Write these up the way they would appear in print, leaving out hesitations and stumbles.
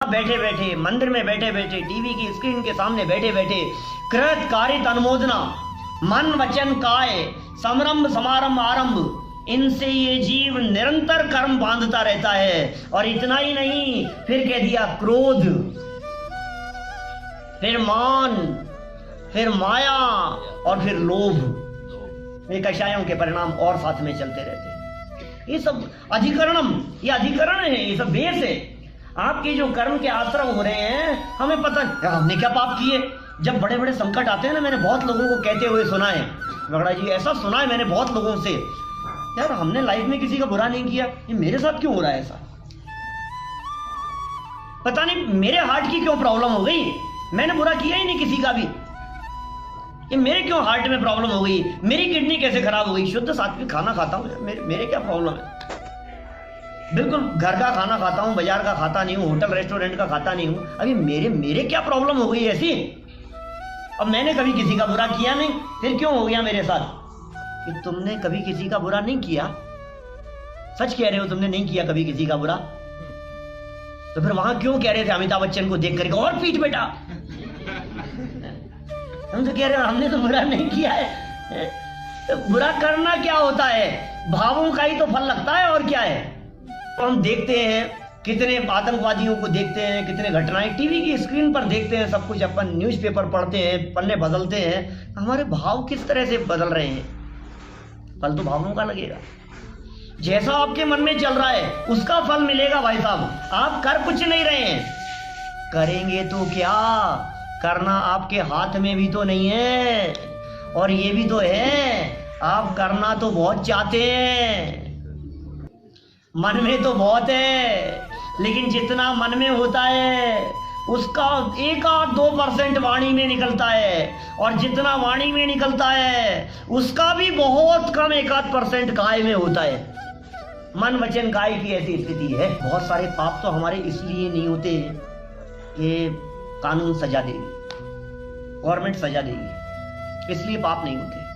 बैठे बैठे, मंदिर में बैठे बैठे, टीवी की स्क्रीन के सामने बैठे बैठे, कृत कारित अनुमोदना, मन वचन काय, समरंभ समारंभ आरंभ, इनसे ये जीव निरंतर कर्म बांधता रहता है। और इतना ही नहीं, फिर कह दिया क्रोध, फिर मान, फिर माया और फिर लोभ। ये कषायों के परिणाम और साथ में चलते रहते हैं। ये सब अधिकरणम, ये अधिकरण है, ये सब बेस है। आपके जो कर्म के आश्रम हो रहे हैं, हमें पता है हमने क्या पाप किए। जब बड़े बड़े संकट आते हैं ना, मैंने बहुत लोगों को कहते हुए सुना है, बगड़ा जी ऐसा सुना है मैंने बहुत लोगों से, यार हमने लाइफ में किसी का बुरा नहीं किया, ये मेरे साथ क्यों हो रहा है ऐसा, पता नहीं मेरे हार्ट की क्यों प्रॉब्लम हो गई, मैंने बुरा किया ही नहीं किसी का भी, ये मेरे क्यों हार्ट में प्रॉब्लम हो गई, मेरी किडनी कैसे खराब हो गई, शुद्ध सात्विक खाना खाता हूँ, मेरे क्या प्रॉब्लम है, बिल्कुल घर का खाना खाता हूँ, बाजार का खाता नहीं हूँ, होटल रेस्टोरेंट का खाता नहीं हूँ, अभी मेरे क्या प्रॉब्लम हो गई ऐसी। अब मैंने कभी किसी का बुरा किया नहीं, फिर क्यों हो गया मेरे साथ कि तुमने कभी किसी का बुरा नहीं किया, सच कह रहे हो तुमने नहीं किया कभी किसी का बुरा, तो फिर वहां क्यों कह रहे थे अमिताभ बच्चन को देख करके और पीट बेटा, हम तो कह रहे हो हमने तो बुरा नहीं किया है। तो बुरा करना क्या होता है, भावों का ही तो फल लगता है और क्या है। तो हम देखते हैं कितने आतंकवादियों को देखते हैं, कितने घटनाएं टीवी की स्क्रीन पर देखते हैं, सब कुछ अपन न्यूज़पेपर पढ़ते हैं, पन्ने बदलते हैं, हमारे भाव किस तरह से बदल रहे हैं, फल तो भावों का लगेगा। जैसा आपके मन में चल रहा है उसका फल मिलेगा भाई साहब। आप कर कुछ नहीं रहे हैं, करेंगे तो क्या, करना आपके हाथ में भी तो नहीं है, और ये भी तो है आप करना तो बहुत चाहते हैं, मन में तो बहुत है, लेकिन जितना मन में होता है उसका 1-2% वाणी में निकलता है, और जितना वाणी में निकलता है उसका भी बहुत कम 1-8% काय में होता है। मन वचन काय की ऐसी स्थिति है। बहुत सारे पाप तो हमारे इसलिए नहीं होते कि कानून सजा देगी, गवर्नमेंट सजा देगी, इसलिए पाप नहीं होते।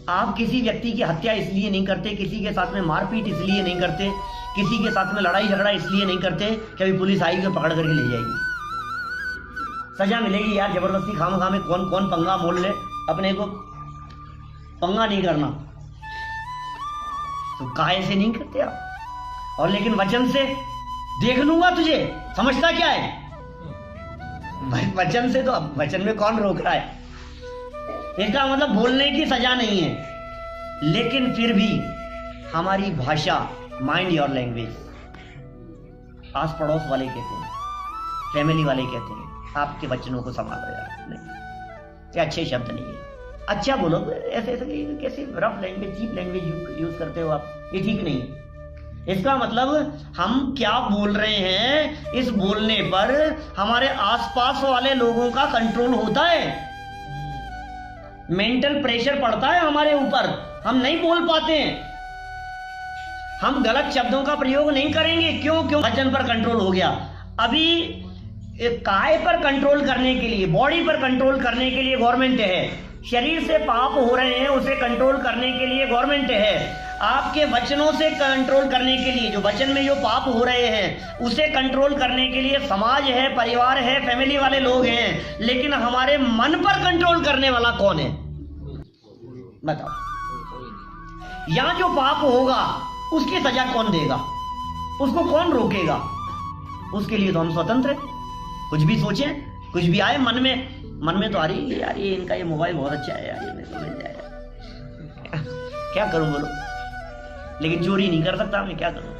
आप किसी व्यक्ति की हत्या इसलिए नहीं करते, किसी के साथ में मारपीट इसलिए नहीं करते, किसी के साथ में लड़ाई झगड़ा इसलिए नहीं करते कि अभी पुलिस आएगी पकड़ करके ले जाएगी, सजा मिलेगी यार, जबरदस्ती खामखा में कौन कौन पंगा मोल ले, अपने को पंगा नहीं करना, तो काय से नहीं करते आप। और लेकिन वचन से देख लूंगा तुझे, समझता क्या है भाई, वचन से तो वचन में कौन रोक रहा है, इसका मतलब बोलने की सजा नहीं है, लेकिन फिर भी हमारी भाषा, माइंड योर लैंग्वेज, आस पड़ोस वाले कहते हैं, फैमिली वाले कहते हैं आपके वचनों को संभालो यार, नहीं ये अच्छे शब्द नहीं है, अच्छा बोलो, ऐसे ऐसे कैसे rough language, cheap language use करते हो आप, ये ठीक नहीं है। इसका मतलब हम क्या बोल रहे हैं, इस बोलने पर हमारे आसपास वाले लोगों का कंट्रोल होता है, मेंटल प्रेशर पड़ता है हमारे ऊपर, हम नहीं बोल पाते हैं, हम गलत शब्दों का प्रयोग नहीं करेंगे, क्यों वचन पर कंट्रोल हो गया। अभी काय पर कंट्रोल करने के लिए, बॉडी पर कंट्रोल करने के लिए गवर्नमेंट है, शरीर से पाप हो रहे हैं उसे कंट्रोल करने के लिए गवर्नमेंट है, आपके वचनों से कंट्रोल करने के लिए, जो वचन में जो पाप हो रहे हैं उसे कंट्रोल करने के लिए समाज है, परिवार है, फैमिली वाले लोग हैं, लेकिन हमारे मन पर कंट्रोल करने वाला कौन है बताओ। यहां जो पाप होगा उसकी सजा कौन देगा, उसको कौन रोकेगा, उसके लिए तो हम स्वतंत्र हैं, कुछ भी सोचें, कुछ भी आए मन में तो आ रही है यार, ये इनका ये मोबाइल बहुत अच्छा है यार, ये मेरे को मिल जाएगा, क्या करूं बोलो, लेकिन चोरी नहीं कर सकता मैं, क्या करूं,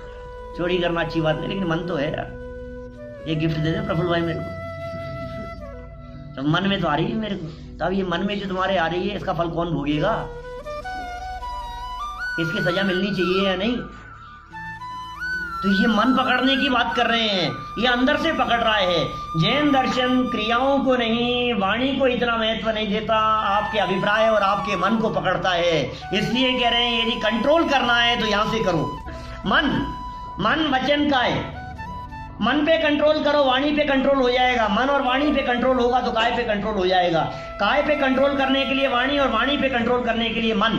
चोरी करना अच्छी बात नहीं, लेकिन मन तो है यार, ये गिफ्ट दे दे प्रफुल्ल भाई मेरे को, तो मन में तो आ रही है मेरे को, तब ये मन में जो तुम्हारे आ रही है इसका फल कौन भोगेगा, इसकी सजा मिलनी चाहिए या नहीं। तो ये मन पकड़ने की बात कर रहे हैं, ये अंदर से पकड़ रहा है। जैन दर्शन क्रियाओं को नहीं, वाणी को इतना महत्व नहीं देता, आपके अभिप्राय और आपके मन को पकड़ता है, इसलिए कह रहे हैं यदि कंट्रोल करना है तो यहां से करो। मन वचन काय, मन पे कंट्रोल करो, वाणी पे कंट्रोल हो जाएगा, मन और वाणी पे कंट्रोल होगा तो काय पे कंट्रोल हो जाएगा, काय पे कंट्रोल करने के लिए वाणी और वाणी पे कंट्रोल करने के लिए मन।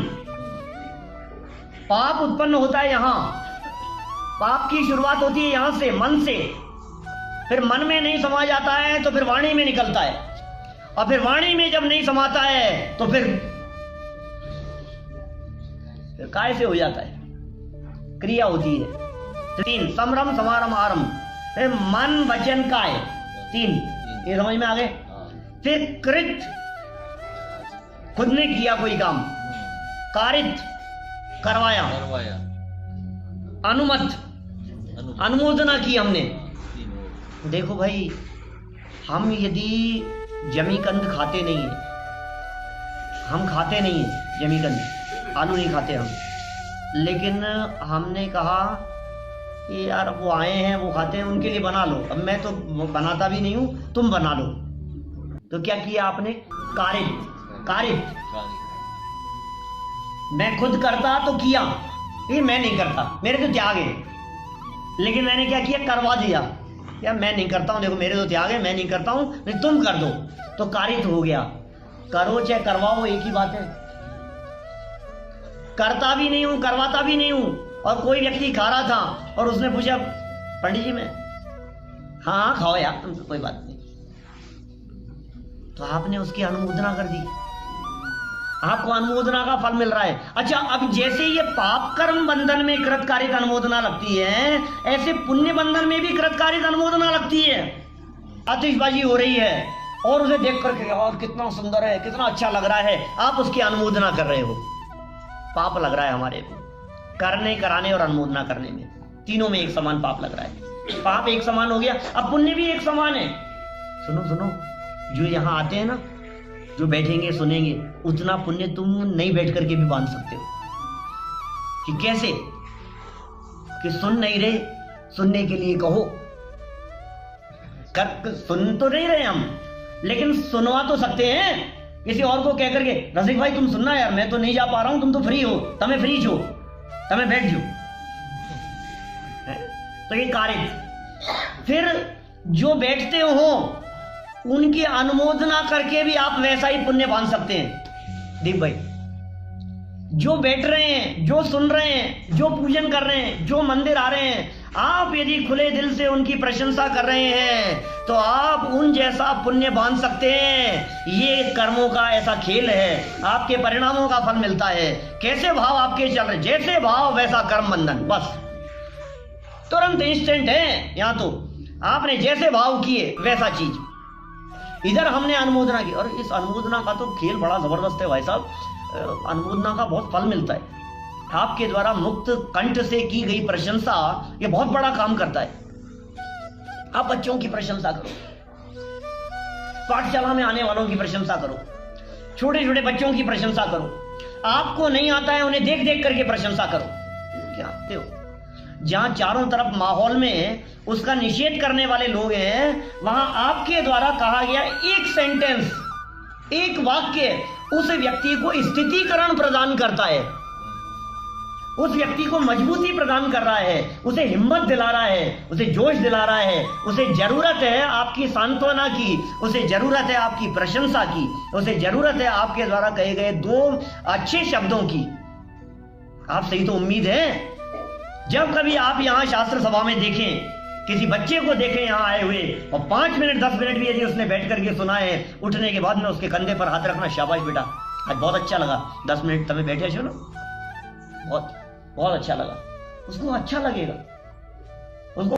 पाप उत्पन्न होता है यहां, पाप की शुरुआत होती है यहां से, मन से, फिर मन में नहीं समा जाता है तो फिर वाणी में निकलता है, और फिर वाणी में जब नहीं समाता है तो फिर काय से हो जाता है, क्रिया होती है। 3 समरम समारम आरम, फिर मन वचन काय, 3 ये समझ में आ गए। फिर कृत, खुद ने किया कोई काम, कारित करवाया, अनुमत अनुमोदना की हमने। देखो भाई, हम यदि जमीकंद खाते नहीं है, हम खाते नहीं है जमीकंद, आलू नहीं खाते हम, लेकिन हमने कहा कि यार वो आए हैं वो खाते हैं, उनके लिए बना लो। अब मैं तो बनाता भी नहीं हूं, तुम बना लो। तो क्या किया आपने? कारित, कारित। मैं खुद करता तो किया, ये मैं नहीं करता, मेरे तो त्याग है। लेकिन मैंने क्या किया? करवा दिया। या मैं नहीं करता हूं, देखो मेरे तो त्याग है, मैं नहीं करता हूं, नहीं तुम कर दो, तो कारित हो गया। करो चाहे करवाओ एक ही बात है। करता भी नहीं हूं, करवाता भी नहीं हूं, और कोई व्यक्ति खा रहा था और उसने पूछा पंडित जी मैं, हाँ खाओ यार, तुम कोई बात नहीं, तो आपने उसकी अनुमोदना कर दी, आपको अनुमोदना का फल मिल रहा है। अच्छा, अब जैसे ये पाप कर्म बंधन में कृतकारित अनुमोदना लगती है, ऐसे पुण्य बंधन में भी कृतकारित अनुमोदना लगती है। आतिशबाजी हो रही है और उसे देख करके और कितना सुंदर है, कितना अच्छा लग रहा है, आप उसकी अनुमोदना कर रहे हो, पाप लग रहा है हमारे को, करने, कराने और अनुमोदना करने में, तीनों में एक समान पाप लग रहा है। पाप एक समान हो गया, अब पुण्य भी एक समान है। सुनो सुनो, जो यहाँ आते हैं ना, जो बैठेंगे सुनेंगे, उतना पुण्य तुम नहीं बैठ करके भी बांध सकते हो। कि कैसे? कि सुन नहीं रहे, सुनने के लिए कहो। सुन तो नहीं रहे हम, लेकिन सुनवा तो सकते हैं किसी और को कह करके, रसिक भाई तुम सुनना यार, मैं तो नहीं जा पा रहा हूं, तुम तो फ्री हो, तमें फ्री छो, तमें बैठ जाओ। तो ये कारित। फिर जो बैठते हो उनकी अनुमोदना करके भी आप वैसा ही पुण्य बांध सकते हैं। दीप भाई, जो बैठ रहे हैं, जो सुन रहे हैं, जो पूजन कर रहे हैं, जो मंदिर आ रहे हैं, आप यदि खुले दिल से उनकी प्रशंसा कर रहे हैं तो आप उन जैसा पुण्य बांध सकते हैं। ये कर्मों का ऐसा खेल है, आपके परिणामों का फल मिलता है। कैसे भाव आपके चल रहे, जैसे भाव वैसा कर्म बंधन, बस तुरंत इंस्टेंट है। यहां तो आपने जैसे भाव किए वैसा चीज, इधर हमने अनुमोदना की, और इस अनुमोदना का तो खेल बड़ा जबरदस्त है भाई साहब। अनुमोदना का बहुत फल मिलता है। आपके द्वारा मुक्त कंठ से की गई प्रशंसा ये बहुत बड़ा काम करता है। आप बच्चों की प्रशंसा करो, पाठशाला में आने वालों की प्रशंसा करो, छोटे छोटे बच्चों की प्रशंसा करो, आपको नहीं आता है उन्हें देख देख करके प्रशंसा करो। क्या हो? जहां चारों तरफ माहौल में उसका निषेध करने वाले लोग हैं, वहां आपके द्वारा कहा गया एक सेंटेंस, एक वाक्य उस व्यक्ति को स्थितीकरण प्रदान करता है, उस व्यक्ति को मजबूती प्रदान कर रहा है, उसे हिम्मत दिला रहा है, उसे जोश दिला रहा है। उसे जरूरत है आपकी सांत्वना की, उसे जरूरत है आपकी प्रशंसा की, उसे जरूरत है आपके द्वारा कहे गए 2 अच्छे शब्दों की। आपसे ही तो उम्मीद है। जब कभी आप यहाँ शास्त्र सभा में देखें, किसी बच्चे को देखें यहाँ आए हुए, और 5 मिनट 10 मिनट भी यदि उसने बैठ करके सुना है, उठने के बाद में उसके कंधे पर हाथ रखना, शाबाश बेटा आज बहुत अच्छा लगा, 10 मिनट तुम्हें बैठे छो ना, बहुत बहुत अच्छा लगा, उसको अच्छा लगेगा। उसको